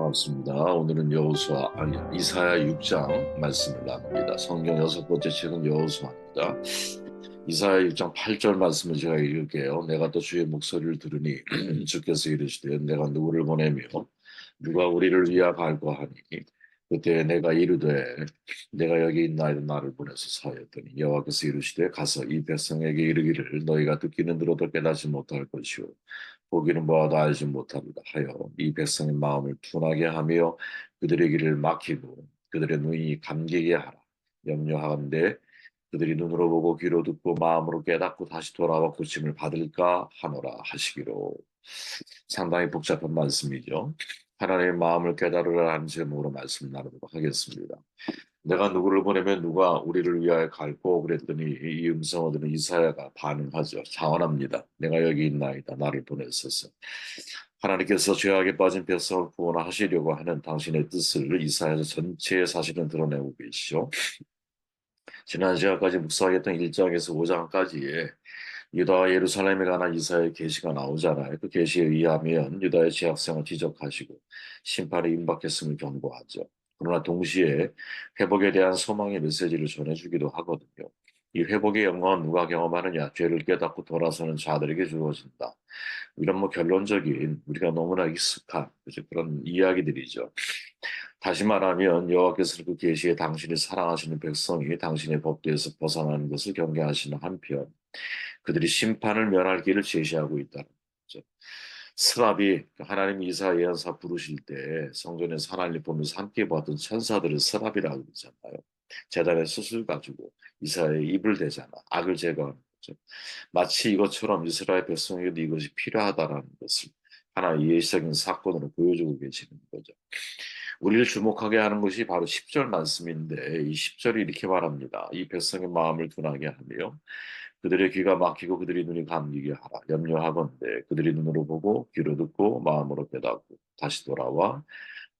반갑습니다. 오늘은 여호수아 아니 이사야 6장 말씀을 나눕니다. 성경 여섯 번째 책은 여호수아입니다. 이사야 6장 8절 말씀을 제가 읽을게요. 내가 또 주의 목소리를 들으니 주께서 이르시되 내가 누구를 보내며 누가 우리를 위하갈까 하니 그때 내가 이르되 내가 여기 있나이다 나를 보내서 사였더니 여호와께서 이르시되 가서 이 백성에게 이르기를 너희가 듣기는 들어도 깨닫지 못할 것이요 보기는 보아도 알지 못합니다 하여 이 백성의 마음을 둔하게 하며 그들의 길을 막히고 그들의 눈이 감기게 하라. 염려하건대 그들이 눈으로 보고 귀로 듣고 마음으로 깨닫고 다시 돌아와 고침을 받을까 하노라 하시기로. 상당히 복잡한 말씀이죠. 하나님의 마음을 깨달으라는 제목으로 말씀 나누도록 하겠습니다. 내가 누구를 보내면 누가 우리를 위하여 갈고 그랬더니 이 음성을 들은 이사야가 반응하죠. 자원합니다. 내가 여기 있나이다. 나를 보내소서. 하나님께서 죄악에 빠진 백성을 구원하시려고 하는 당신의 뜻을 이사야서 전체의 사실은 드러내고 계시죠. 지난 시간까지 묵상했던 1장에서 5장까지의 유다와 예루살렘에 관한 이사야의 계시가 나오잖아요. 그 계시에 의하면 유다의 죄악성을 지적하시고 심판이 임박했음을 경고하죠. 그러나 동시에 회복에 대한 소망의 메시지를 전해주기도 하거든요. 이 회복의 영광은 누가 경험하느냐? 죄를 깨닫고 돌아서는 자들에게 주어진다. 이런 결론적인 우리가 너무나 익숙한 그죠? 그런 이야기들이죠. 다시 말하면 여호와께서는 그 계시에 당신이 사랑하시는 백성이 당신의 법도에서 벗어나는 것을 경계하시는 한편 그들이 심판을 면할 길을 제시하고 있다는 거죠. 스랍이 하나님 이사 예언사 부르실 때 성전에서 하나님 보면서 함께 봤던 천사들을 스랍이라고 그러잖아요. 제단에 숯을 가지고 이사야의 입을 대잖아. 악을 제거하는 거죠. 마치 이것처럼 이스라엘 백성에게도 이것이 필요하다라는 것을 하나의 예시적인 사건으로 보여주고 계시는 거죠. 우리를 주목하게 하는 것이 바로 10절 말씀인데 이 10절이 이렇게 말합니다. 이 백성의 마음을 둔하게 하며 그들의 귀가 막히고 그들의 눈이 감기게 하라. 염려하건대 그들이 눈으로 보고 귀로 듣고 마음으로 깨닫고 다시 돌아와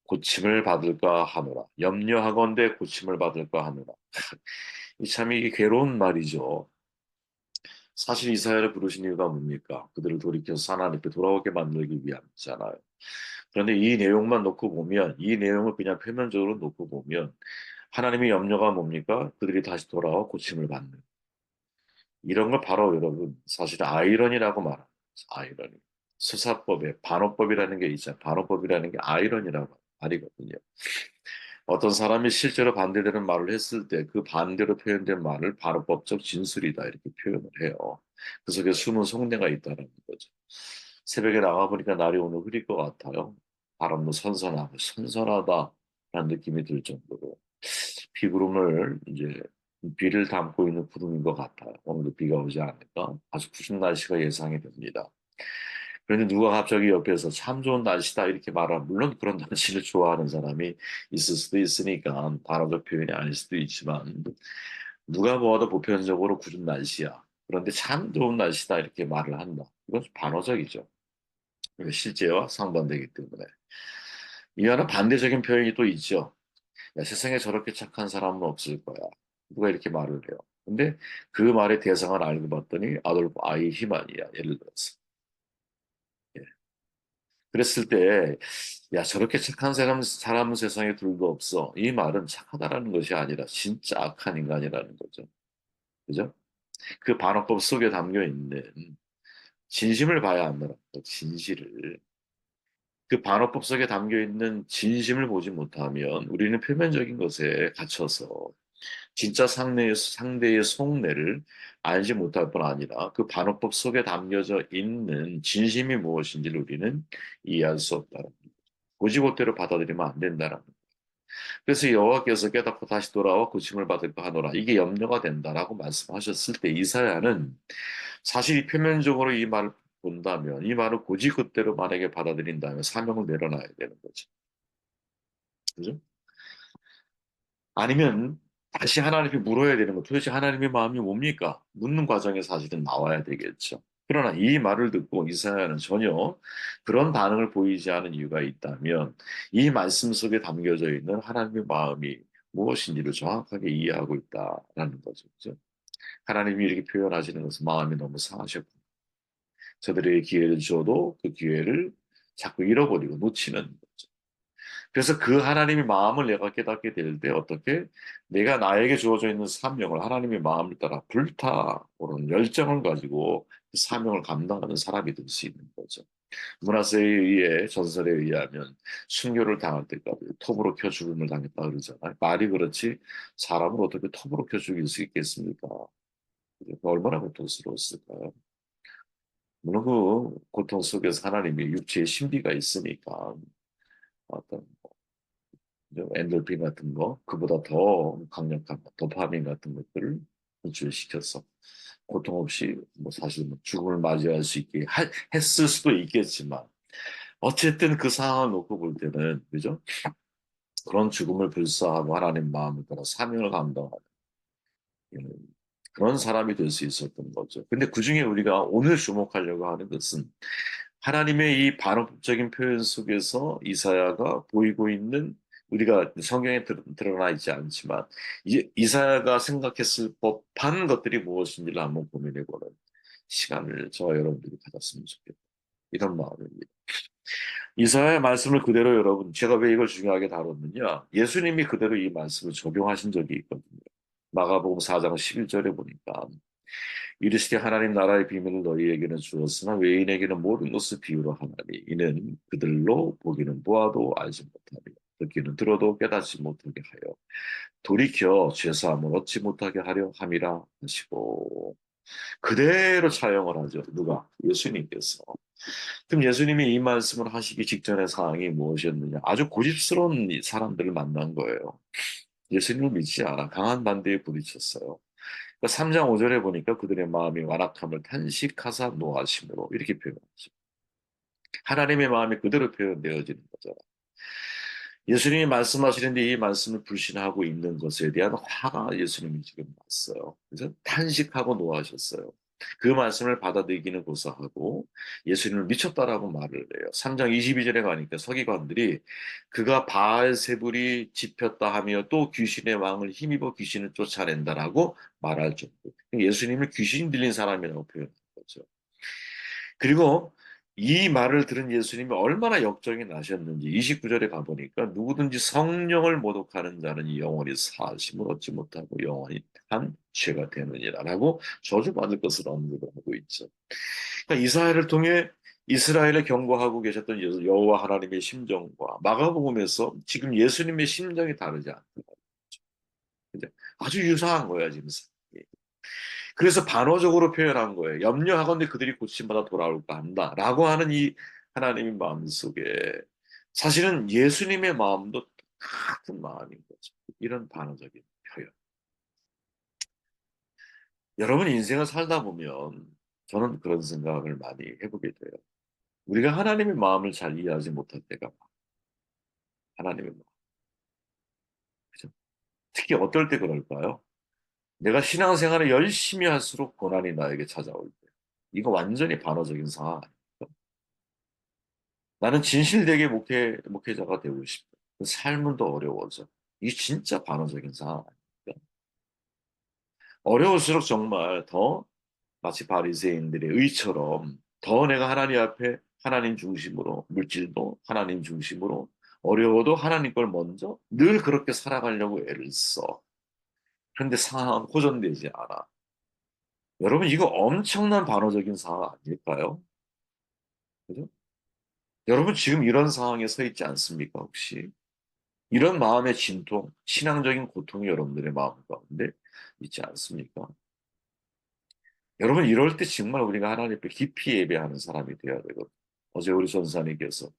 고침을 받을까 하노라. 염려하건대 고침을 받을까 하노라. 이 참 이게 괴로운 말이죠. 사실 이사야를 부르신 이유가 뭡니까? 그들을 돌이켜서 하나님께 돌아오게 만들기 위함이잖아요. 그런데 이 내용만 놓고 보면, 이 내용을 그냥 표면적으로 놓고 보면, 하나님의 염려가 뭡니까? 그들이 다시 돌아와 고침을 받는. 이런 걸 바로 여러분, 사실 아이러니라고 말합니다. 아이러니. 수사법에 반어법이라는 게 있잖아요. 반어법이라는 게 아이러니라고 말이거든요. 어떤 사람이 실제로 반대되는 말을 했을 때 그 반대로 표현된 말을 반어법적 진술이다 이렇게 표현을 해요. 그 속에 숨은 속내가 있다는 거죠. 새벽에 나가보니까 날이 오늘 흐릴 것 같아요. 바람도 선선하고 선선하다라는 느낌이 들 정도로 비구름을 이제 비를 담고 있는 구름인 것 같아요. 오늘도 비가 오지 않을까? 아주 구준 날씨가 예상이 됩니다. 그런데 누가 갑자기 옆에서 참 좋은 날씨다 이렇게 말하면 물론 그런 날씨를 좋아하는 사람이 있을 수도 있으니까 단어적 표현이 아닐 수도 있지만 누가 보아도 보편적으로 구준 날씨야. 그런데 참 좋은 날씨다 이렇게 말을 한다. 이건 반어적이죠. 실제와 상반되기 때문에. 이와는 반대적인 표현이 또 있죠. 야, 세상에 저렇게 착한 사람은 없을 거야. 누가 이렇게 말을 해요. 근데 그 말의 대상을 알고 봤더니 아돌프 아이히만이야. 예를 들어서. 예. 그랬을 때, 야, 저렇게 착한 사람은 세상에 둘도 없어. 이 말은 착하다라는 것이 아니라 진짜 악한 인간이라는 거죠. 그죠? 그 반어법 속에 담겨 있는 진심을 봐야 한다는 거, 진실을. 그 반어법 속에 담겨 있는 진심을 보지 못하면 우리는 표면적인 것에 갇혀서 진짜 상대의 속내를 알지 못할 뿐 아니라 그 반어법 속에 담겨져 있는 진심이 무엇인지를 우리는 이해할 수 없다는 거죠. 고지고대로 받아들이면 안 된다는 거예요. 그래서 여호와께서 깨닫고 다시 돌아와 고침을 받을까 하노라. 이게 염려가 된다라고 말씀하셨을 때 이사야는 사실 이 표면적으로 이 말을 본다면 이 말을 고지고대로 만약에 받아들인다면 사명을 내려놔야 되는 거죠. 그죠? 아니면 다시 하나님께 물어야 되는 거 도대체 하나님의 마음이 뭡니까? 묻는 과정에 사실은 나와야 되겠죠. 그러나 이 말을 듣고 이사야는 전혀 그런 반응을 보이지 않은 이유가 있다면 이 말씀 속에 담겨져 있는 하나님의 마음이 무엇인지를 정확하게 이해하고 있다라는 거죠. 그죠? 하나님이 이렇게 표현하시는 것은 마음이 너무 상하셨고 저들에게 기회를 주어도 그 기회를 자꾸 잃어버리고 놓치는 거죠. 그래서 그 하나님의 마음을 내가 깨닫게 될 때 어떻게 내가 나에게 주어져 있는 사명을 하나님의 마음을 따라 불타오르는 열정을 가지고 그 사명을 감당하는 사람이 될 수 있는 거죠. 문하세에 의해 전설에 의하면 순교를 당할 때까지 톱으로 켜 죽음을 당했다 그러잖아요. 말이 그렇지 사람을 어떻게 톱으로 켜 죽일 수 있겠습니까? 얼마나 고통스러웠을까요? 물론 그 고통 속에서 하나님의 육체의 신비가 있으니까 어떤 엔돌핀 같은 거 그보다 더 강력한 도파민 같은 것들을 분출시켜서 고통 없이 뭐 사실 뭐 죽음을 맞이할 수 있게 했을 수도 있겠지만 어쨌든 그 상황을 놓고 볼 때는 그죠? 그런 죽음을 불사하고 하나님 마음을 따라 사명을 감당하는 그런 사람이 될 수 있었던 거죠. 근데 그중에 우리가 오늘 주목하려고 하는 것은 하나님의 이 반어법적인 표현 속에서 이사야가 보이고 있는 우리가 성경에 드러나 있지 않지만 이사야가 생각했을 법한 것들이 무엇인지를 한번 고민해보는 시간을 저와 여러분들이 가졌으면 좋겠다. 이런 마음입니다. 이사야의 말씀을 그대로 여러분, 제가 왜 이걸 중요하게 다뤘느냐? 예수님이 그대로 이 말씀을 적용하신 적이 있거든요. 마가복음 4장 11절에 보니까 이르시되 하나님 나라의 비밀을 너희에게는 주었으나 외인에게는 모든 것을 비유로 하나니 이는 그들로 보기는 보아도 알지 못하며 듣기는 들어도 깨닫지 못하게 하여 돌이켜 죄사함을 얻지 못하게 하려 함이라 하시고 그대로 차용을 하죠. 누가? 예수님께서. 그럼 예수님이 이 말씀을 하시기 직전의 상황이 무엇이었느냐? 아주 고집스러운 사람들을 만난 거예요. 예수님을 믿지 않아 강한 반대에 부딪혔어요. 그러니까 3장 5절에 보니까 그들의 마음이 완악함을 탄식하사 노하심으로 이렇게 표현하죠. 하나님의 마음이 그대로 표현되어지는 거죠. 예수님이 말씀하시는데 이 말씀을 불신하고 있는 것에 대한 화가 예수님이 지금 났어요. 그래서 탄식하고 노하셨어요. 그 말씀을 받아들이기는 고사하고 예수님을 미쳤다라고 말을 해요. 3장 22절에 가니까 서기관들이 그가 바알세불이 집혔다 하며 또 귀신의 왕을 힘입어 귀신을 쫓아낸다라고 말할 정도. 예수님을 귀신 들린 사람이라고 표현한 거죠. 그리고 이 말을 들은 예수님이 얼마나 역정이 나셨는지 29절에 가보니까 누구든지 성령을 모독하는 자는 영원히 사심을 얻지 못하고 영원히 한 죄가 되느니라라고 저주받을 것을 언급을 하고 있죠. 그러니까 이스라엘을 통해 이스라엘을 경고하고 계셨던 여호와 하나님의 심정과 마가복음에서 지금 예수님의 심정이 다르지 않다. 아주 유사한 거야 지금. 그래서 반어적으로 표현한 거예요. 염려하건대 그들이 고침받아 돌아올까 한다. 라고 하는 이 하나님의 마음 속에 사실은 예수님의 마음도 같은 마음인 거죠. 이런 반어적인 표현. 여러분 인생을 살다 보면 저는 그런 생각을 많이 해보게 돼요. 우리가 하나님의 마음을 잘 이해하지 못할 때가 많아요. 하나님의 마음. 그죠? 특히 어떨 때 그럴까요? 내가 신앙생활을 열심히 할수록 고난이 나에게 찾아올 때. 이거 완전히 반어적인 상황 아니에요? 나는 진실되게 목회자가 되고 싶다. 그 삶은 더 어려워져. 이게 진짜 반어적인 상황 아닙니까? 어려울수록 정말 더 마치 바리새인들의 의처럼 더 내가 하나님 앞에 하나님 중심으로 물질도 하나님 중심으로 어려워도 하나님 걸 먼저 늘 그렇게 살아가려고 애를 써. 그런데 상황은 호전되지 않아. 여러분 이거 엄청난 반어적인 상황 아닐까요? 그죠? 여러분 지금 이런 상황에 서 있지 않습니까 혹시? 이런 마음의 진통, 신앙적인 고통이 여러분들의 마음 가운데 있지 않습니까? 여러분, 이럴 때 정말 우리가 하나님 앞에 깊이 예배하는 사람이 되어야 되거든요. 어제 우리 전사님께서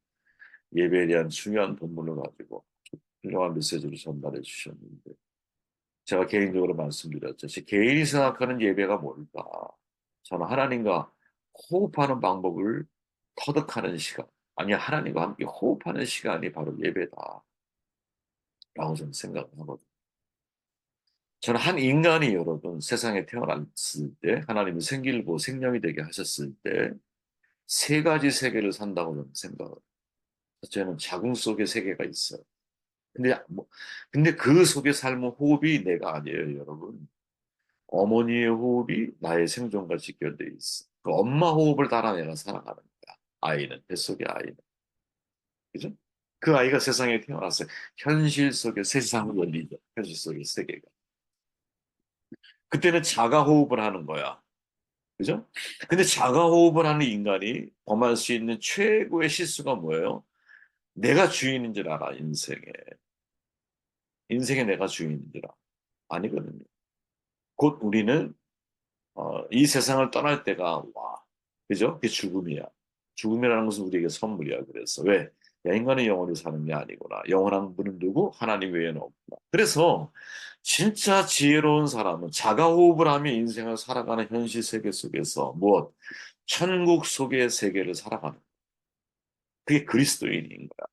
예배에 대한 중요한 본문을 가지고 훌륭한 메시지를 전달해 주셨는데, 제가 개인적으로 말씀드렸죠. 제 개인이 생각하는 예배가 뭘까? 저는 하나님과 호흡하는 방법을 터득하는 시간, 아니, 하나님과 함께 호흡하는 시간이 바로 예배다. 라고 저는 생각을 하거든요. 저는 한 인간이 여러분 세상에 태어났을 때 하나님이 생기고 생명이 되게 하셨을 때 세 가지 세계를 산다고 저는 생각을 해요. 첫째는 자궁 속에 세계가 있어요. 근데 그 속에 삶은 호흡이 내가 아니에요, 여러분. 어머니의 호흡이 나의 생존과 직결돼 있어. 그 엄마 호흡을 따라 내가 살아가는 거야. 아이는 뱃속의 아이는. 그죠? 그 아이가 세상에 태어났어요. 현실 속에 세상이 열리죠. 현실 속의 세계가. 그때는 자가 호흡을 하는 거야. 그죠? 근데 자가 호흡을 하는 인간이 범할 수 있는 최고의 실수가 뭐예요? 내가 주인인 줄 알아, 인생에. 인생에 내가 주인인 줄 알아. 아니거든요. 곧 우리는 이 세상을 떠날 때가 와. 그죠? 그게 죽음이야. 죽음이라는 것은 우리에게 선물이야. 그래서 왜? 야, 인간은 영원히 사는 게 아니구나. 영원한 분은 누구? 하나님 외에는 없구나. 그래서 진짜 지혜로운 사람은 자가호흡을 하며 인생을 살아가는 현실 세계 속에서 무엇? 천국 속의 세계를 살아가는. 그게 그리스도인인 거야.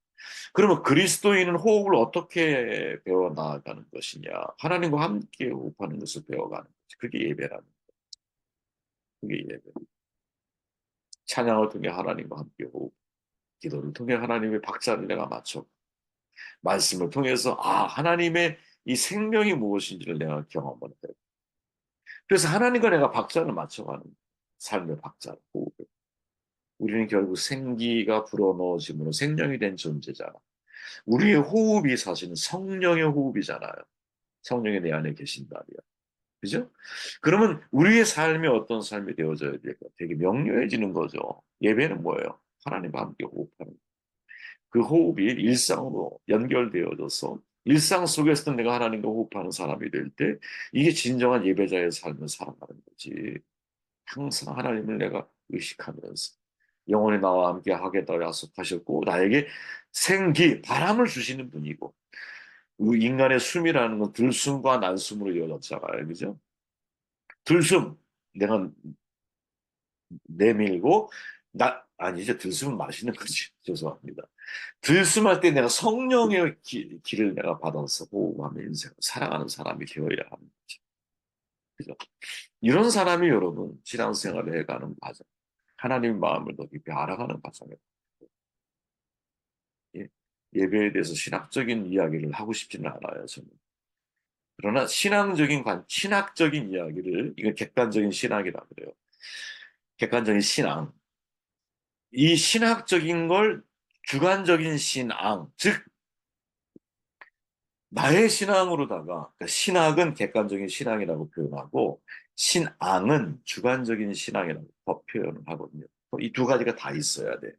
그러면 그리스도인은 호흡을 어떻게 배워 나아가는 것이냐? 하나님과 함께 호흡하는 것을 배워가는 거지. 그게 예배라는 거야. 그게 예배. 찬양을 통해 하나님과 함께 호흡. 기도를 통해 하나님의 박자를 내가 맞춰. 말씀을 통해서 하나님의 이 생명이 무엇인지를 내가 경험을 해. 그래서 하나님과 내가 박자를 맞춰가는 삶의 박자를 호흡. 우리는 결국 생기가 불어넣어짐으로 생명이 된 존재잖아. 우리의 호흡이 사실은 성령의 호흡이잖아요. 성령이 내 안에 계신다면. 그죠? 그러면 우리의 삶이 어떤 삶이 되어져야 될까? 되게 명료해지는 거죠. 예배는 뭐예요? 하나님과 함께 호흡하는 그 호흡이 일상으로 연결되어져서 일상 속에서도 내가 하나님과 호흡하는 사람이 될 때 이게 진정한 예배자의 삶을 살아가는 거지. 항상 하나님을 내가 의식하면서 영원히 나와 함께 하겠다고 약속하셨고 나에게 생기, 바람을 주시는 분이고 인간의 숨이라는 건 들숨과 난숨으로 이어졌잖아요. 그죠? 들숨, 내가 내밀고 아니죠. 들숨은 마시는 거지. 죄송합니다. 들숨할 때 내가 성령의 길을 내가 받아서 호흡하며 인생을 살아가는 사람이 되어야 하는 거죠. 그죠? 이런 사람이 여러분 신앙생활을 해가는 과정, 하나님 마음을 더 깊이 알아가는 과정이에요. 예? 예배에 대해서 신학적인 이야기를 하고 싶지는 않아요, 저는. 그러나 신학적인 이야기를, 이건 객관적인 신학이라 그래요. 객관적인 신앙. 이 신학적인 걸 주관적인 신앙, 즉 나의 신앙으로다가 그러니까 신학은 객관적인 신앙이라고 표현하고 신앙은 주관적인 신앙이라고 표현을 하거든요. 이 두 가지가 다 있어야 돼.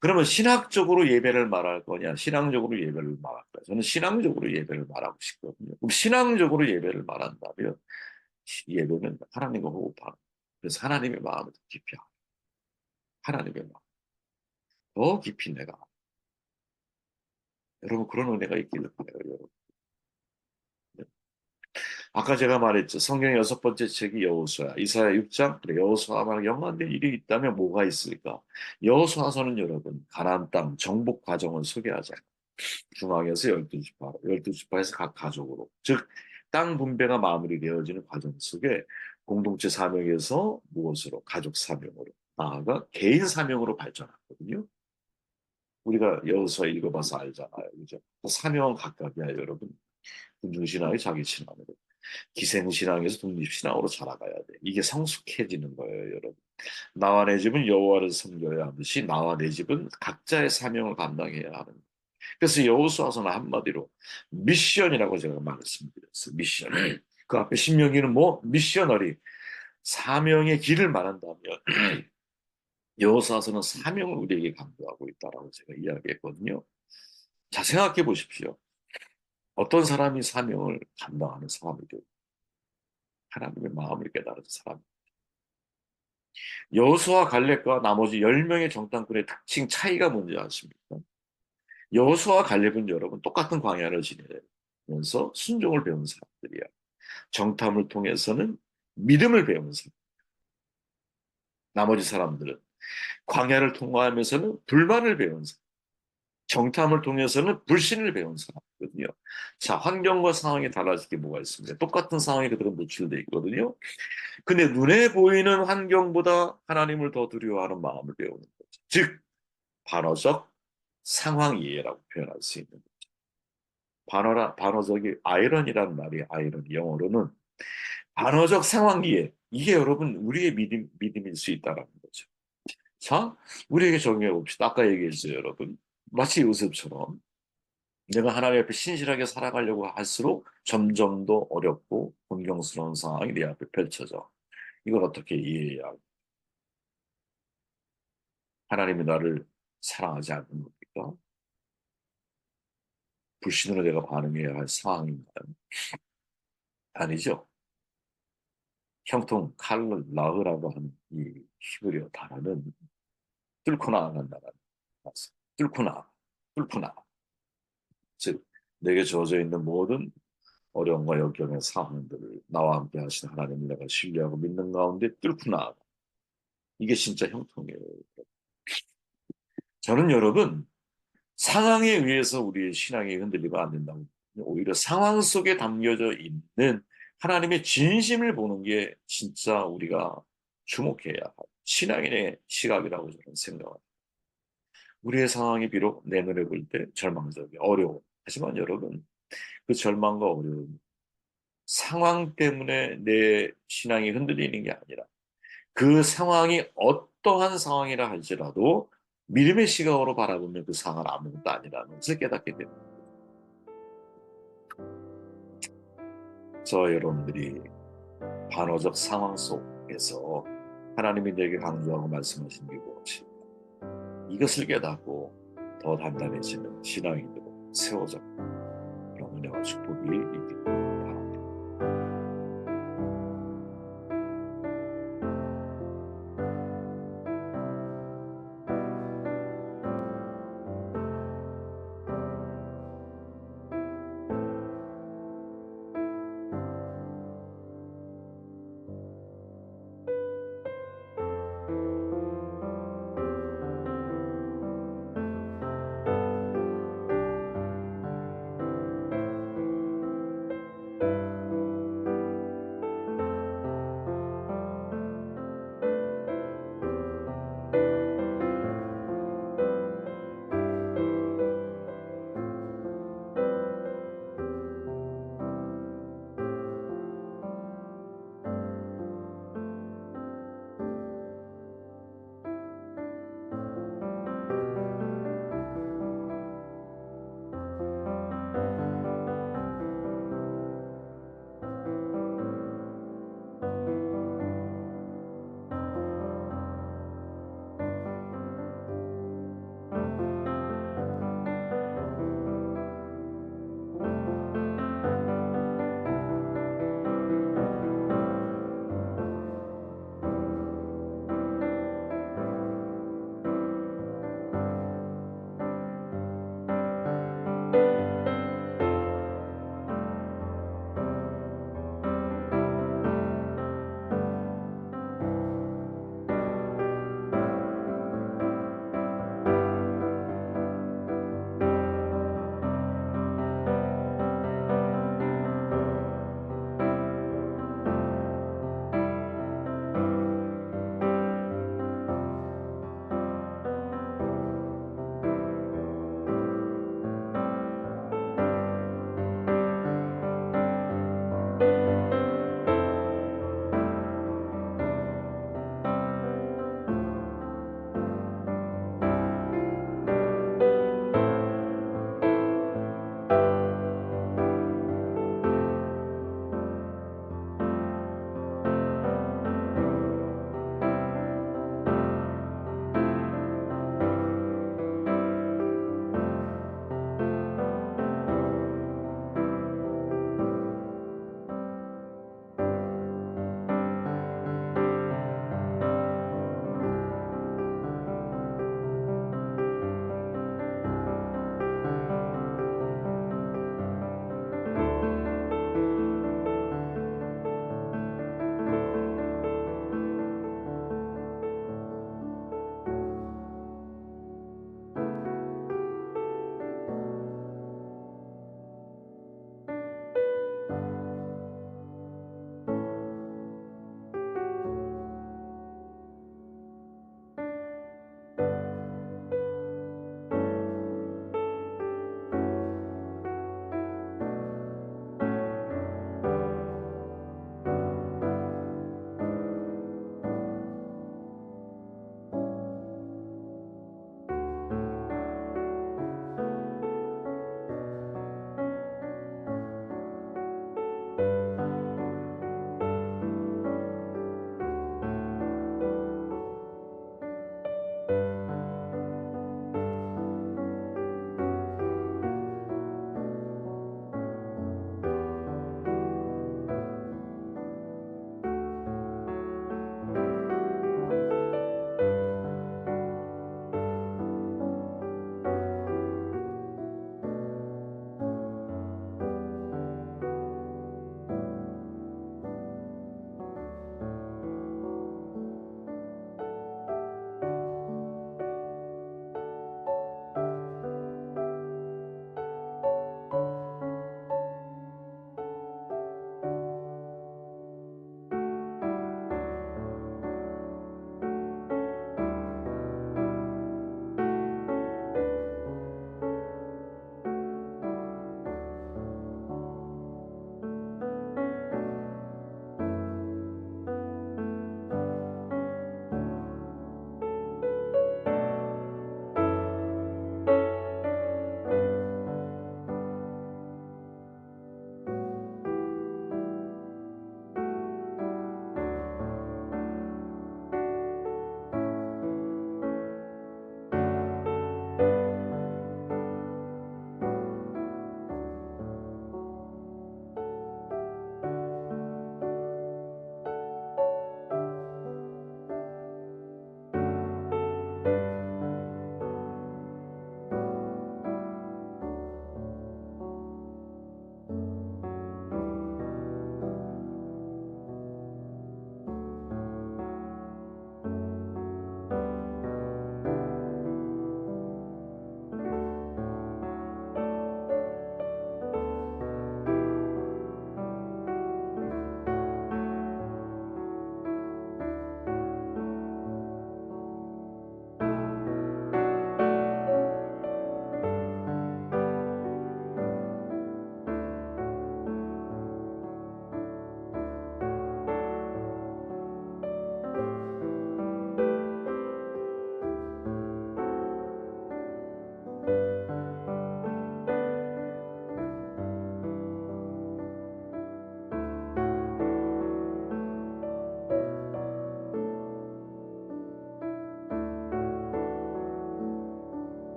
그러면 신학적으로 예배를 말할 거냐, 신앙적으로 예배를 말할 거냐. 저는 신앙적으로 예배를 말하고 싶거든요. 그럼 신앙적으로 예배를 말한다면 예배는 하나님과 호흡하는. 그래서 하나님의 마음을 더 깊이 알아. 하나님의 마음 더 깊이 내가 알아. 여러분 그런 은혜가 있기를 바라요, 여러분. 네. 아까 제가 말했죠. 성경의 여섯 번째 책이 여호수아, 이사야 6장. 그래, 여호수아와 연관된 일이 있다면 뭐가 있을까? 여호수아서는 여러분 가나안 땅 정복 과정을 소개하잖아요. 중앙에서 12지파, 12지파에서 각 가족으로, 즉 땅 분배가 마무리되어지는 과정 속에 공동체 사명에서 무엇으로? 가족 사명으로, 나아가 개인 사명으로 발전하거든요. 우리가 여호수아 읽어봐서 알잖아요. 그죠? 사명은 각각이야, 여러분. 군중신앙이 자기 신앙으로, 기생신앙에서 독립신앙으로 자라가야 돼. 이게 성숙해지는 거예요, 여러분. 나와 내 집은 여호와를 섬겨야 하듯이 나와 내 집은 각자의 사명을 감당해야 하는. 그래서 여호수아서는 한마디로 미션이라고 제가 말씀드렸어요. 미션. 그 앞에 신명기는 뭐 미셔너리, 사명의 길을 말한다면 여호수아서는 사명을 우리에게 강조하고 있다라고 제가 이야기했거든요. 자, 생각해 보십시오. 어떤 사람이 사명을 감당하는 사람이 되고 하나님의 마음을 깨달은 사람. 여호수아 갈렙과 나머지 10명의 정탐꾼의 특징 차이가 뭔지 아십니까? 여호수아 갈렙은 여러분 똑같은 광야를 지내면서 순종을 배운 사람들이야. 정탐을 통해서는 믿음을 배운 사람. 나머지 사람들은 광야를 통과하면서는 불만을 배운 사람. 정탐을 통해서는 불신을 배운 사람이거든요. 자, 환경과 상황이 달라질 게 뭐가 있습니까? 똑같은 상황에 그들은 노출되어 있거든요. 근데 눈에 보이는 환경보다 하나님을 더 두려워하는 마음을 배우는 거죠. 즉, 반어적 상황 이해라고 표현할 수 있는 거죠. 반어적이 아이러니라는 말이 아이러니 영어로는 반어적 상황 이해. 이게 여러분 우리의 믿음일 수 있다는 거죠. 자, 우리에게 적용해 봅시다. 아까 얘기했어요, 여러분. 마치 요셉처럼 내가 하나님 앞에 신실하게 살아가려고 할수록 점점 더 어렵고 곤경스러운 상황이 내 앞에 펼쳐져. 이걸 어떻게 이해해야 할까? 하나님이 나를 사랑하지 않는 겁니까? 불신으로 내가 반응해야 할 상황인가요? 아니죠. 형통 칼을 나으라고 하는 이 히브리어 단어는 뚫고 나아간다는 말씀. 뚫고 나아, 뚫고 나아. 즉 내게 주어져 있는 모든 어려움과 역경의 상황들을 나와 함께 하신 하나님을 내가 신뢰하고 믿는 가운데 뚫고 나아가. 이게 진짜 형통이에요. 저는 여러분 상황에 의해서 우리의 신앙이 흔들리면 안 된다고. 오히려 상황 속에 담겨져 있는 하나님의 진심을 보는 게 진짜 우리가 주목해야 할 신앙인의 시각이라고 저는 생각합니다. 우리의 상황이 비록 내 눈에 볼 때 절망적이 어려워. 하지만 여러분, 그 절망과 어려움, 상황 때문에 내 신앙이 흔들리는 게 아니라 그 상황이 어떠한 상황이라 할지라도 믿음의 시각으로 바라보면 그 상황은 아무것도 아니라는 것을 깨닫게 됩니다. 저 여러분들이 반어적 상황 속에서 하나님이 내게 강조하고 말씀하신 게 무엇인가? 이것을 깨닫고 더 단단해지는 신앙인으로 세워져 그런 은혜와 축복이 있기를